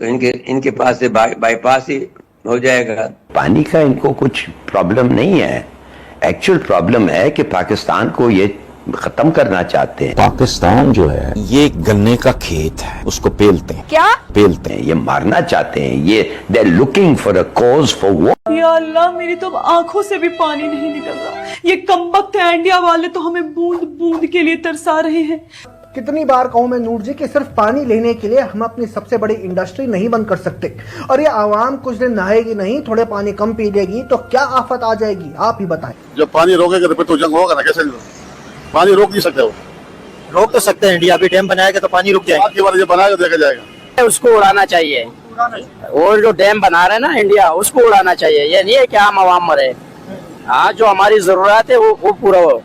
تو ان کے پاس سے بائی پاس ہی ہو جائے گا. پانی کا ان کو کچھ پرابلم نہیں ہے، ایکچوئل پرابلم ہے کہ پاکستان کو یہ ختم کرنا چاہتے ہیں. پاکستان جو ہے یہ گنے کا کھیت ہے، اس کو پیلتے ہیں. کیا پیلتے ہیں؟ یہ مارنا چاہتے ہیں، یہ they're looking for a cause for war. یا اللہ میری تو آنکھوں سے بھی پانی نہیں نکل رہا. یہ کمبخت انڈیا والے تو ہمیں بوند بوند کے لیے ترسا رہے ہیں. کتنی بار کہوں میں نور جی کہ صرف پانی لینے کے لیے ہم اپنی سب سے بڑی انڈسٹری نہیں بند کر سکتے، اور یہ عوام کچھ دن نہائے گی نہیں، تھوڑے پانی کم پی لے گی تو کیا آفت آ جائے گی آپ ہی بتائیں. جب پانی روکے گا تو پھر تو جنگ ہوگا نا. کیسے پانی روک نہیں سکتے؟ وہ روک تو سکتے ہیں، انڈیا ابھی ڈیم بنائے گا تو پانی رک جائے گا. آج کے بعد جب بنائے گا دیکھا جائے گا. اس کو اڑانا چاہیے، اور جو ڈیم بنا رہے ہیں نا انڈیا اس کو اڑانا چاہیے. یہ نہیں ہے کہ عام عوام مرے. ہاں جو ہماری ضرورت ہے وہ پورا ہو.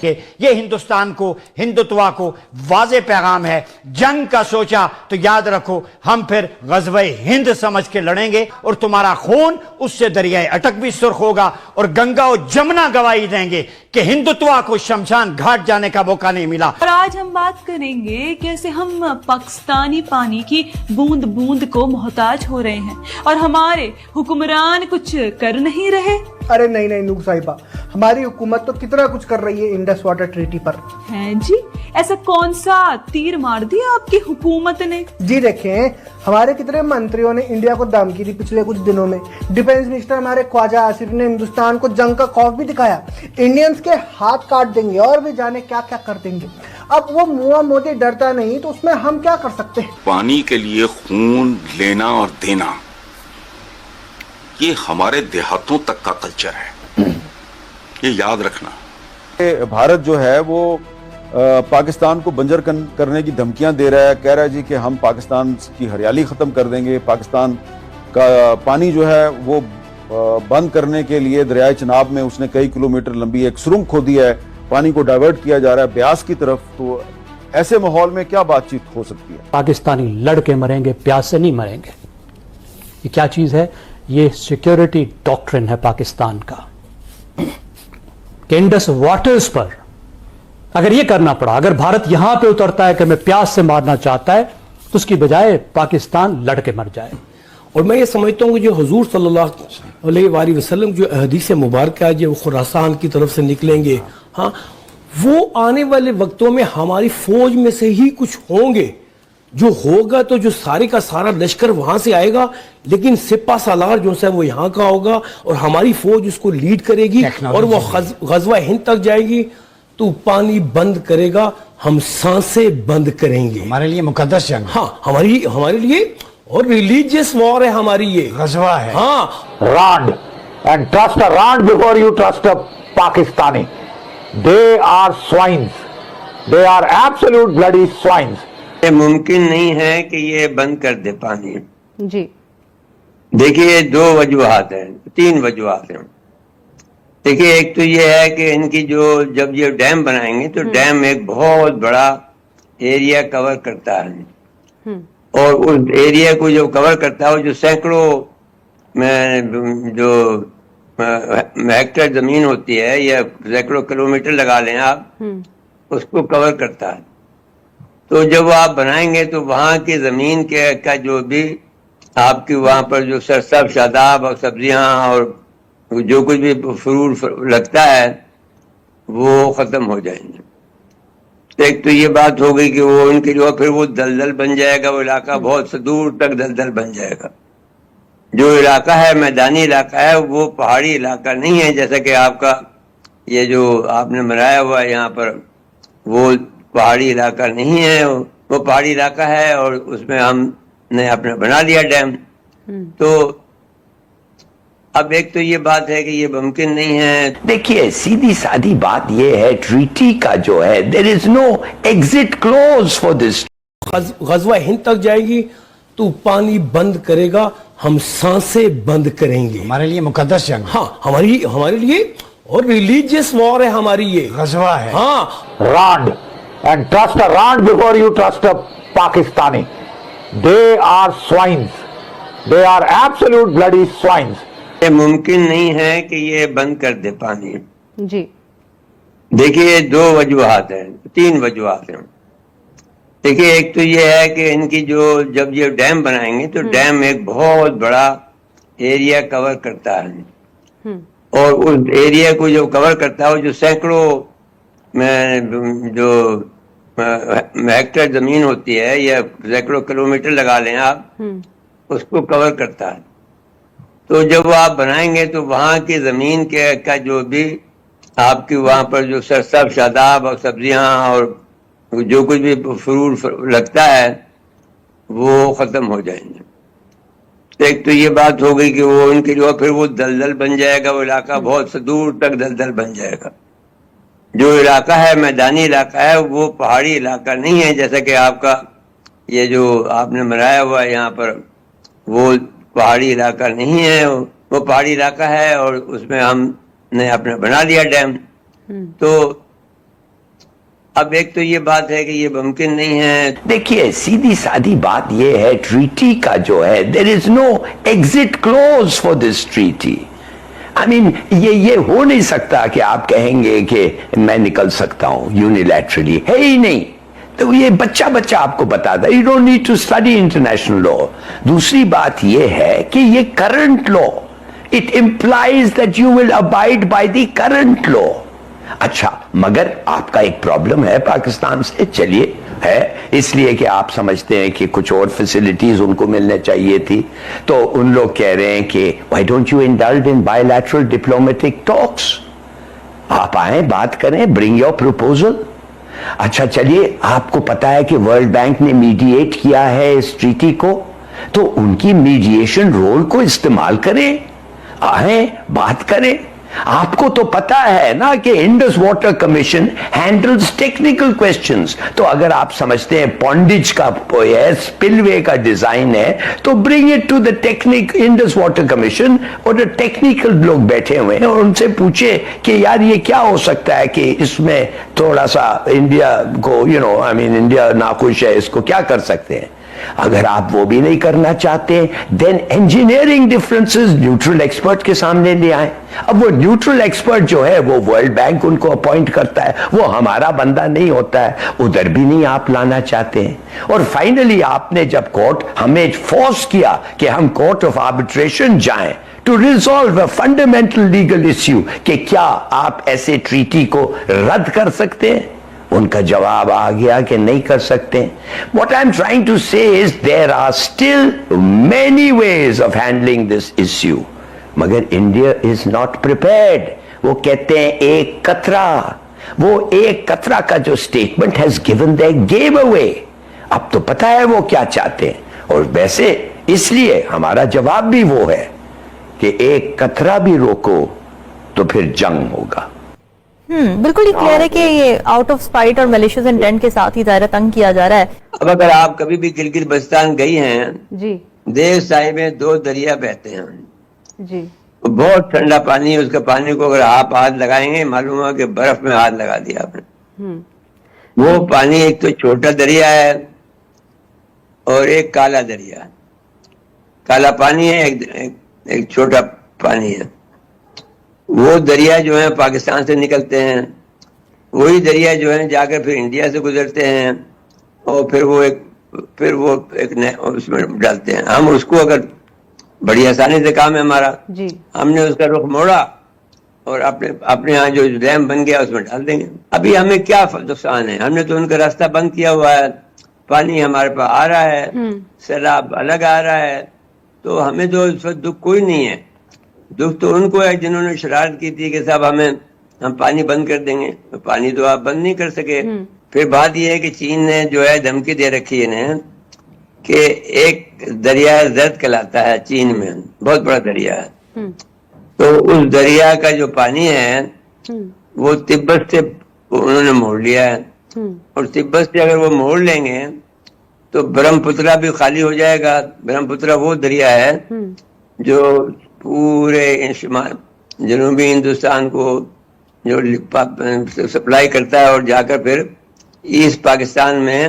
کہ یہ ہندوستان کو، ہندوتوا کو واضح پیغام ہے. جنگ کا سوچا تو یاد رکھو ہم پھر غزوہ ہند سمجھ کے لڑیں گے، اور تمہارا خون اس سے دریائے اٹک بھی سرخ ہوگا، اور گنگا و جمنا گواہی دیں گے کہ ہندوتوا کو شمشان گھاٹ جانے کا موقع نہیں ملا. اور آج ہم بات کریں گے کیسے ہم پاکستانی پانی کی بوند بوند کو محتاج ہو رہے ہیں اور ہمارے حکمران کچھ کر نہیں رہے. ارے نہیں نہیں نور صاحبہ، ہماری حکومت تو کتنا کچھ کر رہی ہے انڈس واٹر ٹریٹی پر. ہیں جی، ایسا کون سا تیر مار دیا آپ کی حکومت نے؟ جی دیکھیں، ہمارے کتنے منتریوں نے انڈیا کو دھمکی دی پچھلے کچھ دنوں میں. ڈیفنس منسٹر ہمارے خواجہ آصف نے ہندوستان کو جنگ کا خوف بھی دکھایا، انڈینز کے ہاتھ کاٹ دیں گے اور بھی جانے کیا کیا کر دیں گے. اب وہ منہ مودی ڈرتا نہیں تو اس میں ہم کیا کر سکتے ہیں. پانی کے لیے خون لینا اور دینا یہ ہمارے دیہاتوں تک کا کلچر ہے، یہ یاد رکھنا. بھارت جو ہے وہ پاکستان کو بنجر کرنے کی دھمکیاں دے رہا ہے. کہہ رہا ہے جی کہ ہم پاکستان کی ہریالی ختم کر دیں گے. پاکستان کا پانی جو ہے وہ بند کرنے کے لیے دریائے چناب میں اس نے کئی کلومیٹر لمبی ایک سرنگ کھودی ہے. پانی کو ڈائیورٹ کیا جا رہا ہے بیاس کی طرف. تو ایسے ماحول میں کیا بات چیت ہو سکتی ہے؟ پاکستانی لڑ کے مریں گے، پیاس سے نہیں مریں گے. یہ کیا چیز ہے؟ یہ سیکیورٹی ڈاکٹرن ہے پاکستان کا کہ انڈس واٹرز پر اگر یہ کرنا پڑا، اگر بھارت یہاں پہ اترتا ہے کہ میں پیاس سے مارنا چاہتا ہے تو اس کی بجائے پاکستان لڑ کے مر جائے. اور میں یہ سمجھتا ہوں کہ جو حضور صلی اللہ علیہ وآلہ وسلم جو حدیث مبارکہ ہے جو خراسان کی طرف سے نکلیں گے، ہاں وہ آنے والے وقتوں میں ہماری فوج میں سے ہی کچھ ہوں گے. جو ہوگا تو جو سارے کا سارا لشکر وہاں سے آئے گا، لیکن سپہ سالار جو ہے وہ یہاں کا ہوگا اور ہماری فوج اس کو لیڈ کرے گی اور وہ غزوہ ہند تک جائے گی. تو پانی بند کرے گا، ہم سانسیں بند کریں گے. ہمارے لیے مقدس جنگ، ہاں ہمارے لیے، اور ریلیجیس وار ہے ہماری، یہ غزوہ ہے. ہاں rand and trust a rand before you trust a Pakistani. They are swines, they are absolute bloody swines. یہ ممکن نہیں ہے کہ یہ بند کر دے پانی. جی دیکھیے دو وجوہات ہیں، تین وجوہات ہیں. دیکھیے ایک تو یہ ہے کہ ان کی جب یہ ڈیم بنائیں گے تو ڈیم ایک بہت بڑا ایریا کور کرتا ہے، اور اس ایریا کو جو کور کرتا ہے وہ جو سینکڑوں جو ہیکٹر زمین ہوتی ہے یا سینکڑوں کلومیٹر لگا لیں آپ، اس کو کور کرتا ہے. تو جب آپ بنائیں گے تو وہاں کی زمین کا جو بھی آپ کی وہاں پر جو سرسب شاداب اور سبزیاں اور جو کچھ بھی فروٹ لگتا ہے وہ ختم ہو جائیں گے. ایک تو یہ بات ہو گئی کہ وہ ان کے جو پھر وہ دلدل بن جائے گا، وہ علاقہ بہت سے دور تک دلدل بن جائے گا. جو علاقہ ہے میدانی علاقہ ہے، وہ پہاڑی علاقہ نہیں ہے. جیسا کہ آپ کا یہ جو آپ نے بنایا ہوا ہے یہاں پر، وہ پہاڑی علاقہ نہیں ہے، وہ پہاڑی علاقہ ہے اور اس میں ہم نے اپنا بنا لیا ڈیم. تو اب ایک تو یہ بات ہے کہ یہ ممکن نہیں ہے. دیکھیے سیدھی سادی بات یہ ہے، ٹریٹی کا جو ہے there is no exit clause for this. غزوہ ہند تک جائے گی تو پانی بند کرے گا، ہم سانسیں بند کریں گے. ہمارے لیے مقدس جنگ، ہاں ہمارے لیے، اور ریلیجیس وار ہے ہماری، یہ غزوہ ہے. ہاں rand and trust a rand before you trust a Pakistani. They are swines, they are absolute bloody swines. یہ ممکن نہیں ہے کہ یہ بند کر دے پانی. جی دیکھیے دو وجوہات ہیں، تین وجوہات ہیں. دیکھیے ایک تو یہ ہے کہ ان کی جو جب یہ ڈیم بنائیں گے تو ڈیم ایک بہت بڑا ایریا کور کرتا ہے، اور اس ایریا کو جو کور کرتا ہے وہ جو سینکڑوں میں جو ہیکٹر زمین ہوتی ہے یا سینکڑوں کلومیٹر لگا لیں آپ، اس کو کور کرتا ہے. تو جب وہ آپ بنائیں گے تو وہاں کی زمین کا جو بھی آپ کی وہاں پر جو سرسبز شاداب اور سبزیاں اور جو کچھ بھی فروٹ لگتا ہے وہ ختم ہو جائیں گے. ایک تو یہ بات ہو گئی کہ وہ ان کے جو پھر وہ دلدل بن جائے گا، وہ علاقہ بہت سے دور تک دلدل بن جائے گا. جو علاقہ ہے میدانی علاقہ ہے، وہ پہاڑی علاقہ نہیں ہے جیسا کہ آپ کا یہ جو آپ نے بنایا ہوا ہے یہاں پر، وہ پہاڑی علاقہ نہیں ہے، وہ پہاڑی علاقہ ہے اور اس میں ہم نے اپنا بنا لیا ڈیم. تو اب ایک تو یہ بات ہے کہ یہ ممکن نہیں ہے. دیکھیے سیدھی سادی بات یہ ہے، ٹریٹی کا جو ہے there is no exit clause for this treaty. I mean یہ ہو نہیں سکتا کہ آپ کہیں گے کہ میں نکل سکتا ہوں یونیلیٹرلی، ہے ہی نہیں. تو یہ بچہ آپ کو بتاتا ہے، you don't need to study international law. دوسری بات یہ ہے کہ یہ current law, it implies that you will abide by the current law. اچھا مگر آپ کا ایک پرابلم ہے پاکستان سے، چلیے ہے اس لیے کہ آپ سمجھتے ہیں کہ کچھ اور فیسلٹیز ان کو ملنے چاہیے تھی، تو ان لوگ کہہ رہے ہیں کہ why don't you indulge in bilateral diplomatic talks. آپ آئیں بات کریں، bring your proposal. اچھا چلیے آپ کو پتا ہے کہ ورلڈ بینک نے میڈییٹ کیا ہے اس ٹریٹی کو، تو ان کی میڈییشن رول کو استعمال کریں، آئیں بات کریں. آپ کو تو پتا ہے نا کہ Indus water commission handles technical questions. تو اگر آپ سمجھتے ہیں پونڈج کا سپل وے کا ڈیزائن ہے تو bring it to the technique Indus water commission, اور ٹیکنیکل لوگ بیٹھے ہوئے ہیں، اور ان سے پوچھے کہ یار یہ کیا ہو سکتا ہے کہ اس میں تھوڑا سا انڈیا کو انڈیا ناخوش ہے، اس کو کیا کر سکتے ہیں. اگر آپ وہ بھی نہیں کرنا چاہتے دین انجینئرنگ ڈفرنسز نیوٹرل ایکسپرٹ کے سامنے لے آئیں. اب وہ نیوٹرل ایکسپرٹ جو ہے وہ ورلڈ بینک ان کو اپوائنٹ کرتا ہے، وہ ہمارا بندہ نہیں ہوتا ہے، ادھر بھی نہیں آپ لانا چاہتے ہیں. اور فائنلی آپ نے جب کورٹ ہمیں فورس کیا کہ ہم کورٹ آف آربیٹریشن جائیں to resolve a fundamental legal issue کہ کیا آپ ایسے ٹریٹی کو رد کر سکتے ہیں، ان کا جواب آ گیا کہ نہیں کر سکتے. What I'm trying to say is there are still many ways of handling this issue. مگر India is not prepared. وہ کہتے ہیں ایک قطرہ، وہ ایک قطرہ کا جو statement has given their game away. اب تو پتا ہے وہ کیا چاہتے ہیں، اور ویسے اس لیے ہمارا جواب بھی وہ ہے کہ ایک قطرہ بھی روکو تو پھر جنگ ہوگا. بالکل ہی کلیئر ہے کہ یہ آؤٹ آف سپائٹ اور میلیشیس انٹینٹ کے ساتھ ہی دائرہ تنگ کیا جا رہا ہے. اب اگر آپ کبھی بھی گلگت بلتستان گئی ہیں جی، دیو سائے میں 2 دریا بہتے ہیں جی، بہت ٹھنڈا پانی ہے، اس کا پانی کو اگر آپ ہاتھ لگائیں گے معلوم ہوا کہ برف میں ہاتھ لگا دیا آپ نے. وہ پانی ایک تو چھوٹا دریا ہے اور ایک کالا دریا ہے. کالا پانی ہے، ایک چھوٹا پانی ہے. وہ دریا جو ہیں پاکستان سے نکلتے ہیں، وہی دریا جو ہیں جا کر پھر انڈیا سے گزرتے ہیں، اور پھر وہ ایک اس میں ڈالتے ہیں. ہم اس کو اگر بڑی آسانی سے کام ہے ہمارا، ہم نے اس کا رخ موڑا اور اپنے ہاں جو ڈیم بن گیا اس میں ڈال دیں گے. ابھی ہمیں کیا نقصان ہے؟ ہم نے تو ان کا راستہ بند کیا ہوا ہے، پانی ہمارے پاس آ رہا ہے، سیلاب الگ آ رہا ہے، تو ہمیں تو اس وقت دکھ کوئی نہیں ہے. دکھ تو ان کو ہے جنہوں نے شرارت کی تھی کہ صاحب ہم پانی بند کر دیں گے. پانی تو آپ بند نہیں کر سکے. پھر بات یہ ہے کہ چین نے جو ہے دھمکی دے رکھی ہے کہ ایک دریا زرد کہلاتا ہے چین میں، بہت بڑا دریا ہے، تو اس دریا کا جو پانی ہے وہ تبت سے انہوں نے موڑ لیا ہے، اور تبت سے اگر وہ موڑ لیں گے تو برہم پترا بھی خالی ہو جائے گا. برہم پترا وہ دریا ہے جو پورے جنوبی ہندوستان کو جو سپلائی کرتا ہے اور جا کر پھر ایسٹ پاکستان میں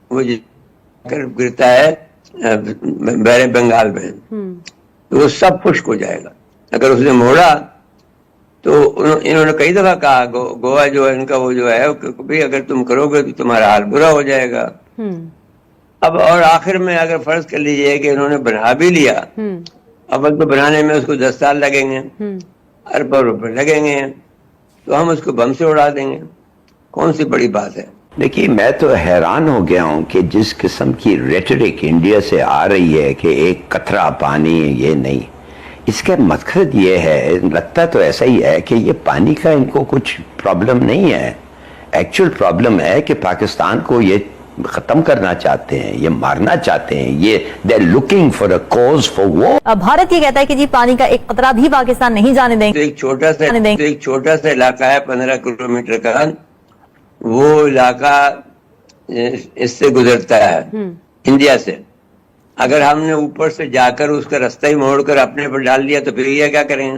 وہ گرتا ہے بحر بنگال میں، تو وہ سب خشک ہو جائے گا. اگر اس نے موڑا تو انہوں نے کئی دفعہ کہا، گوا جو ہے ان کا وہ جو ہے اگر تم کرو گے تو تمہارا حال برا ہو جائے گا. اب اور آخر میں اگر فرض کر لیجئے کہ انہوں نے بنا بھی لیا، اول تو بنانے میں اس کو 10 سال لگیں گے، اربوں روپے لگیں گے، تو ہم اس کو بم سے اڑا دیں گے، کون سی بڑی بات ہے؟ دیکھیے میں تو حیران ہو گیا ہوں کہ جس قسم کی ریٹرک انڈیا سے آ رہی ہے کہ ایک قطرہ پانی یہ نہیں، اس کا مقصد یہ ہے، لگتا تو ایسا ہی ہے کہ یہ پانی کا ان کو کچھ پرابلم نہیں ہے، ایکچوئل پرابلم ہے کہ پاکستان کو یہ ختم کرنا چاہتے ہیں، یہ مارنا چاہتے ہیں، یہ they're looking for a cause for war۔ Bharat یہ کہتا ہے کہ جی پانی کا ایک قطرہ بھی پاکستان نہیں جانے دیں گے۔ ایک چھوٹا سا علاقہ ہے 15 کلومیٹر کا، وہ علاقہ اس سے گزرتا ہے انڈیا سے، اگر ہم نے اوپر سے جا کر اس کا رستہ ہی موڑ کر اپنے پر ڈال دیا تو پھر یہ کیا کریں گے؟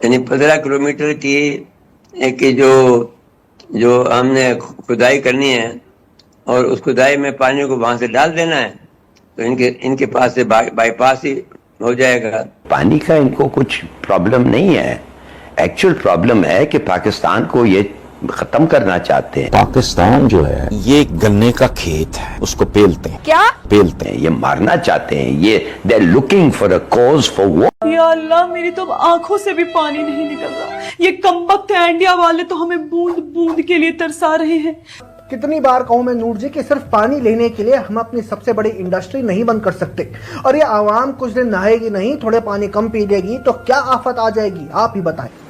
یعنی 15 کلومیٹر کی ایک جو ہم نے کھدائی کرنی ہے اور اس کھدائی میں پانی کو وہاں سے ڈال دینا ہے تو ان کے پاس سے بائی پاس ہی ہو جائے گا۔ پانی کا ان کو کچھ پرابلم نہیں ہے، ایکچوئل پرابلم ہے کہ پاکستان کو یہ ختم کرنا چاہتے ہیں۔ پاکستان جو ہے یہ گنے کا کھیت ہے، اس کو پیلتے ہیں، کیا پیلتے ہیں، یہ مارنا چاہتے ہیں، یہ they're looking for a cause for war۔ یا اللہ میری تو آنکھوں سے بھی پانی نہیں نکل رہا، یہ کمبخت انڈیا والے تو ہمیں بوند بوند کے لیے ترسا رہے ہیں۔ کتنی بار کہوں میں نور جی کہ صرف پانی لینے کے لیے ہم اپنی سب سے بڑی انڈسٹری نہیں بند کر سکتے، اور یہ عوام کچھ دن نہائے گی نہیں، تھوڑے پانی کم پی لے گی تو کیا آفت آ جائے گی، آپ ہی بتائیں۔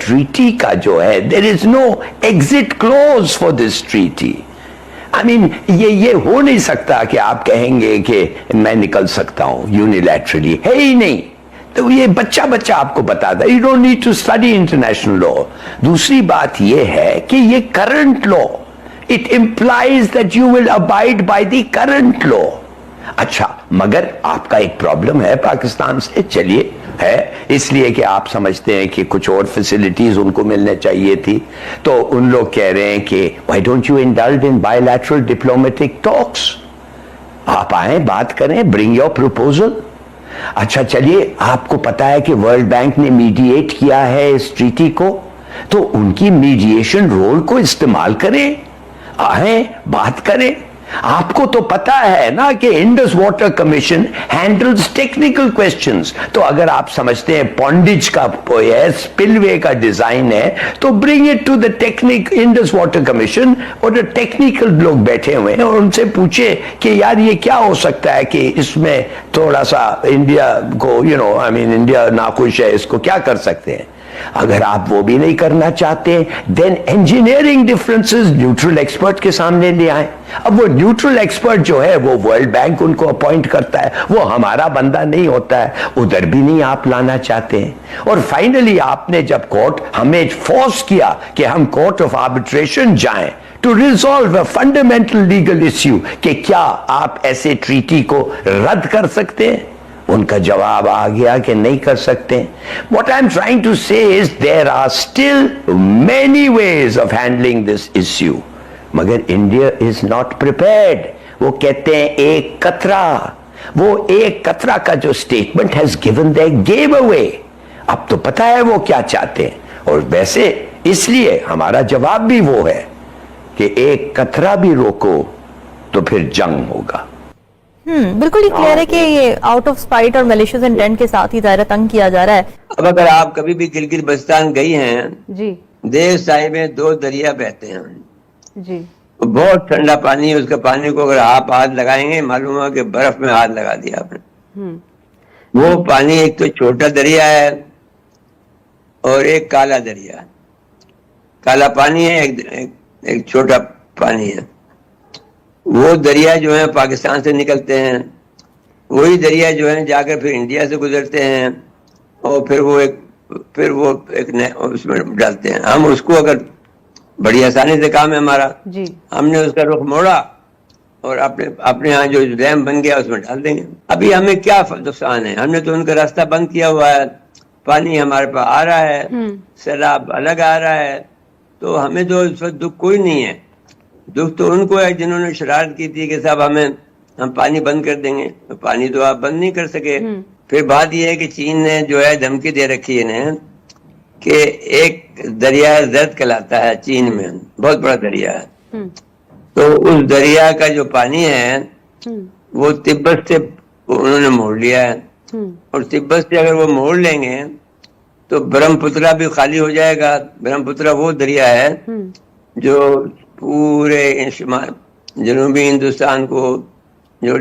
ٹریٹی کا جو ہے there is no exit clause for this treaty۔ I mean یہ ہو نہیں سکتا کہ آپ کہیں گے کہ میں نکل سکتا ہوں یونیلیٹرلی، ہے ہی نہیں، تو یہ بچہ آپ کو بتاتا ہے، you don't need to study international law۔ دوسری بات یہ ہے کہ یہ current law، it implies that you will abide by the current law۔ اچھا مگر آپ کا ایک پرابلم ہے پاکستان سے، چلیے ہے، اس لیے کہ آپ سمجھتے ہیں کہ کچھ اور فیسلٹیز ان کو ملنے چاہیے تھی، تو ان لوگ کہہ رہے ہیں کہ why don't you indulge in bilateral diplomatic talks؟ آپ آئیں بات کریں، bring your proposal۔ اچھا چلیے آپ کو پتا ہے کہ ورلڈ بینک نے میڈییٹ کیا ہے اس ٹریٹی کو، تو ان کی میڈییشن رول کو استعمال کریں، آئیں بات کریں۔ آپ کو تو پتا ہے نا کہ Indus water commission handles technical questions, تو اگر آپ سمجھتے ہیں پونڈج کا سپل وے کا ڈیزائن ہے تو bring it to the Indus water commission, اور ٹیکنیکل لوگ بیٹھے ہوئے ہیں، اور ان سے پوچھے کہ یار یہ کیا ہو سکتا ہے کہ اس میں تھوڑا سا انڈیا کو انڈیا ناخوش ہے، اس کو کیا کر سکتے ہیں۔ اگر آپ وہ بھی نہیں کرنا چاہتے دین انجینئرنگ ڈفرنسز نیوٹرل ایکسپرٹ کے سامنے لے آئیں۔ اب وہ نیوٹرل ایکسپرٹ جو ہے وہ ورلڈ بینک ان کو اپوائنٹ کرتا ہے، وہ ہمارا بندہ نہیں ہوتا ہے، ادھر بھی نہیں آپ لانا چاہتے ہیں۔ اور فائنلی آپ نے جب کورٹ ہمیں فورس کیا کہ ہم کورٹ آف آربیٹریشن جائیں to resolve a fundamental legal issue کہ کیا آپ ایسے ٹریٹی کو رد کر سکتے ہیں، ان کا جواب آ گیا کہ نہیں کر سکتے۔ What I'm trying to say is there are still many ways of handling this issue، مگر India is not prepared۔ وہ کہتے ہیں ایک قطرہ، وہ ایک قطرہ کا جو statement has given their game away۔ اب تو پتا ہے وہ کیا چاہتے ہیں، اور ویسے اس لیے ہمارا جواب بھی وہ ہے کہ ایک قطرہ بھی روکو تو پھر جنگ ہوگا۔ بالکل ہی کلیئر ہے کہ یہ آؤٹ آف اسپائٹ اور میلیشیس انٹینٹ کے ساتھ ہی دائرہ تنگ کیا جا رہا ہے۔ اب اگر آپ کبھی بھی گلگت بلتستان گئی ہیں جی، دیو سائی میں 2 دریا بہتے ہیں، جی، بہت ٹھنڈا پانی ہے، اس کا پانی کو اگر آپ ہاتھ لگائیں گے معلوم ہوا کہ برف میں ہاتھ لگا دیا آپ نے۔ وہ پانی ایک تو چھوٹا دریا ہے اور ایک کالا دریا، کالا پانی ہے، ایک چھوٹا پانی ہے۔ وہ دریا جو ہیں پاکستان سے نکلتے ہیں، وہی دریا جو ہیں جا کر پھر انڈیا سے گزرتے ہیں، اور پھر وہ ایک اس میں ڈالتے ہیں۔ ہم اس کو اگر بڑی آسانی سے کام ہے ہمارا، ہم نے اس کا رخ موڑا اور اپنے ہاں جو ڈیم بن گیا اس میں ڈال دیں گے۔ ابھی ہمیں کیا نقصان ہے، ہم نے تو ان کا راستہ بند کیا ہوا ہے، پانی ہمارے پاس آ رہا ہے، سیلاب الگ آ رہا ہے، تو ہمیں تو اس وقت دکھ کوئی نہیں ہے۔ دکھ تو ان کو ہے جنہوں نے شرارت کی تھی کہ صاحب ہم پانی بند کر دیں گے، پانی تو آپ بند نہیں کر سکے، پھر بات یہ ہے کہ چین نے جو ہے دھمکی دے رکھی ہے انہیں کہ ایک دریا زرد کہلاتا ہے چین میں، بہت بڑا دریا ہے، تو اس دریا کا جو پانی ہے وہ تبت سے انہوں نے موڑ لیا ہے، اور تبت سے اگر وہ موڑ لیں گے تو برہم پترا بھی خالی ہو جائے گا۔ برہم پترا وہ دریا ہے جو پورے جنوبی ہندوستان کو جو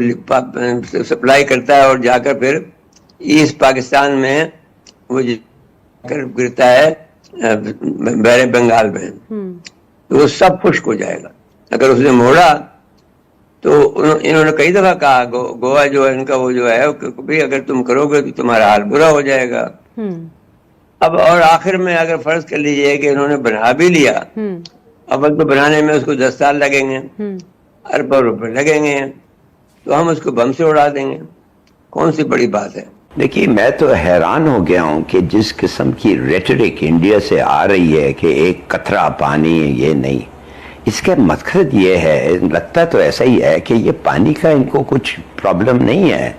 سپلائی کرتا ہے اور جا کر پھر ایسٹ پاکستان میں وہ جا کر گرتا ہے بحر بنگال میں، تو وہ سب خشک ہو جائے گا۔ اگر اس نے موڑا تو انہوں نے کئی دفعہ کہا گوا جو ہے ان کا وہ جو ہے کہ اگر تم کرو گے تو تمہارا حال برا ہو جائے گا۔ اب اور آخر میں اگر فرض کر لیجئے کہ انہوں نے بنا بھی لیا، اول تو بنانے میں اس کو 10 سال لگیں گے، اربوں روپے لگیں گے، تو ہم اس کو بم سے اڑا دیں گے، کون سی بڑی بات ہے؟ دیکھیے میں تو حیران ہو گیا ہوں کہ جس قسم کی ریٹرک انڈیا سے آ رہی ہے کہ ایک قطرہ پانی یہ نہیں، اس کا مقصد یہ ہے، لگتا تو ایسا ہی ہے کہ یہ پانی کا ان کو کچھ پرابلم نہیں ہے،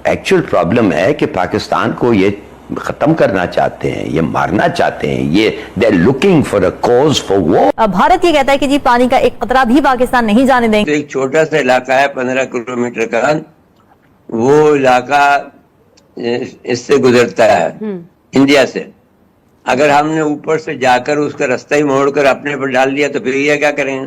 ایکچوئل پرابلم ہے کہ پاکستان کو یہ ختم کرنا چاہتے ہیں، یہ مارنا چاہتے ہیں، یہ they're looking for a cause for war۔ اب بھارت یہ کہتا ہے کہ جی پانی کا ایک قطرہ بھی پاکستان نہیں جانے دیں گے۔ ایک چھوٹا سا علاقہ ہے 15 کلومیٹر کا، وہ علاقہ اس سے گزرتا ہے انڈیا سے، اگر ہم نے اوپر سے جا کر اس کا رستہ ہی موڑ کر اپنے پر ڈال دیا تو پھر یہ کیا کریں گے؟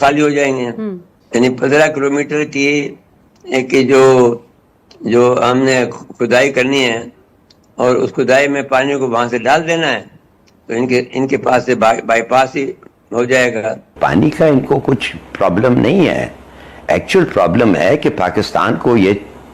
خالی ہو جائیں گے۔ یعنی 15 کلومیٹر کی ایک جو ہم نے کھدائی کرنی ہے اور اس کھدائی میں پانی کو وہاں سے ڈال دینا ہے تو ان کے پاس سے بائی پاس ہی ہو جائے گا۔ پانی کا ان کو کچھ پرابلم نہیں ہے، ایکچوئل پرابلم ہے کہ پاکستان کو یہ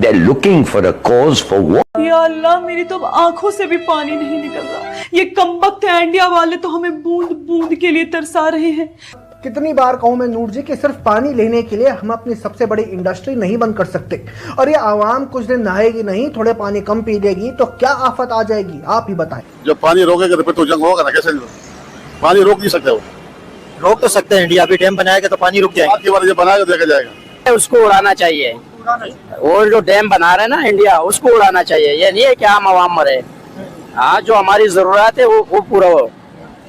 they're looking for a cause for war۔ یا اللہ میری تو اب آنکھوں سے بھی پانی نہیں نکل رہا، یہ کمبخت ہے انڈیا والے تو ہمیں بوند بوند کے لیے ترسا رہے ہیں۔ کتنی بار کہوں میں نور جی کہ صرف پانی لینے کے لیے ہم اپنی سب سے بڑی انڈسٹری نہیں بند کر سکتے، اور یہ عوام کچھ دن نہائے گی نہیں، تھوڑے پانی کم پی لے گی تو کیا آفت آ جائے گی، آپ ہی بتائیں۔ جب پانی روکے گا تو پھر تو جنگ ہوگا نا، کیسے پانی روک نہیں سکتے؟ وہ روک تو سکتے ہیں، انڈیا بھی ڈیم بنائے گا تو پانی رک جائے آپ کی بار جب بنائے گا دیکھا جائے گا۔ گا، اس کو اڑانا چاہیے، اور جو ڈیم بنا رہے ہیں نا انڈیا اس کو اڑانا چاہیے، یہ نہیں ہے کہ عام عوام مرے، ہاں جو ہماری ضرورت ہے وہ پورا ہو۔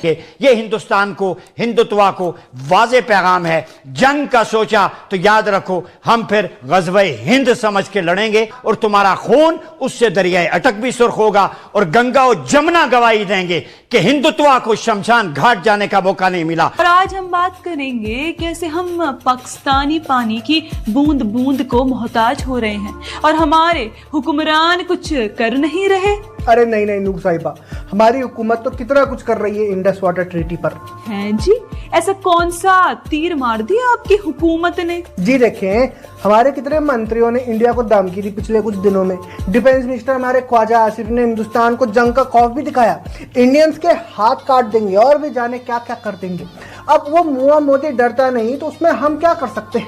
کہ یہ ہندوستان کو، ہندوتوا کو واضح پیغام ہے، جنگ کا سوچا تو یاد رکھو ہم پھر غزوہ ہند سمجھ کے لڑیں گے، اور تمہارا خون اس سے دریائے اٹک بھی سرخ ہوگا، اور گنگا و جمنا گواہی دیں گے کہ ہندوتوا کو شمشان گھاٹ جانے کا موقع نہیں ملا۔ اور آج ہم بات کریں گے کیسے ہم پاکستانی پانی کی بوند بوند کو محتاج ہو رہے ہیں اور ہمارے حکمران کچھ کر نہیں رہے۔ ارے نہیں نہیں نور صاحبہ، ہماری حکومت تو کتنا کچھ کر رہی ہے انڈس واٹر ٹریٹی پر۔ ہیں جی، ایسا کون سا تیر مار دیا آپ کی حکومت نے؟ جی دیکھیں، ہمارے کتنے منتریوں نے انڈیا کو دھمکی دی پچھلے کچھ دنوں میں، ڈیفنس منسٹر ہمارے خواجہ آصف نے ہندوستان کو جنگ کا خوف بھی دکھایا، انڈینز کے ہاتھ کاٹ دیں گے اور بھی جانے کیا کیا کر دیں گے۔ اب وہ منہ موتی ڈرتا نہیں تو اس میں ہم کیا کر سکتے ہیں؟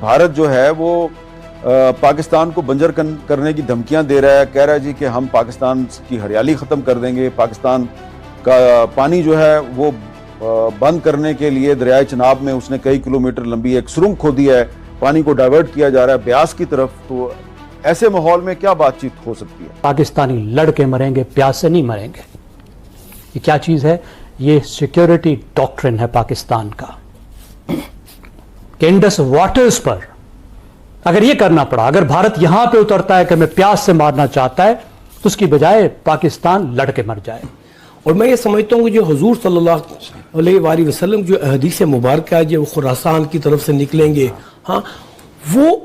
بھارت جو ہے وہ پاکستان کو بنجر کرنے کی دھمکیاں دے رہا ہے، کہہ رہا ہے جی کہ ہم پاکستان کی ہریالی ختم کر دیں گے، پاکستان کا پانی جو ہے وہ بند کرنے کے لیے دریائے چناب میں اس نے کئی کلومیٹر لمبی ایک سرنگ کھودی ہے، پانی کو ڈائیورٹ کیا جا رہا ہے بیاس کی طرف۔ تو ایسے ماحول میں کیا بات چیت ہو سکتی ہے؟ پاکستانی لڑ کے مریں گے، پیاس سے نہیں مریں گے۔ یہ کیا چیز ہے؟ یہ سیکیورٹی ڈاکٹرن ہے پاکستان کا کہ انڈس واٹرز پر اگر یہ کرنا پڑا، اگر بھارت یہاں پہ اترتا ہے کہ میں پیاس سے مارنا چاہتا ہے تو اس کی بجائے پاکستان لڑ کے مر جائے۔ اور میں یہ سمجھتا ہوں کہ جو حضور صلی اللہ علیہ وآلہ وسلم جو حدیث مبارکہ ہے جو خراسان کی طرف سے نکلیں گے، ہاں وہ